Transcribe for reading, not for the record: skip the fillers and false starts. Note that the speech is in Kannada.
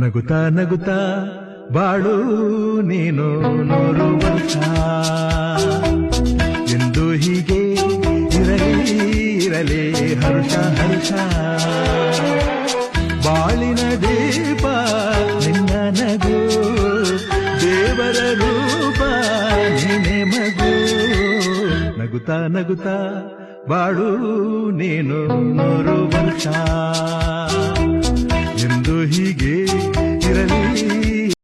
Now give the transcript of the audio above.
ನಗುತ್ತಾ ನಗುತ್ತಾ ಬಾಳು ನೀನು 100 ವರ್ಷ ಎಂದು ಹೀಗೆ ಇರಲಿ ಇರಲಿ ಹರ್ಷ ಹರ್ಷ ಬಾಳಿನ ದೀಪ ನಿನ್ನ ನಗು ದೇವರ ರೂಪ ನೀನೆ ಮಗು ನಗುತ್ತಾ ನಗುತ್ತಾ ಬಾಳು ನೀನು 100 ವರ್ಷ ಎಂದು ಹೀಗೆ ಇರಲಿ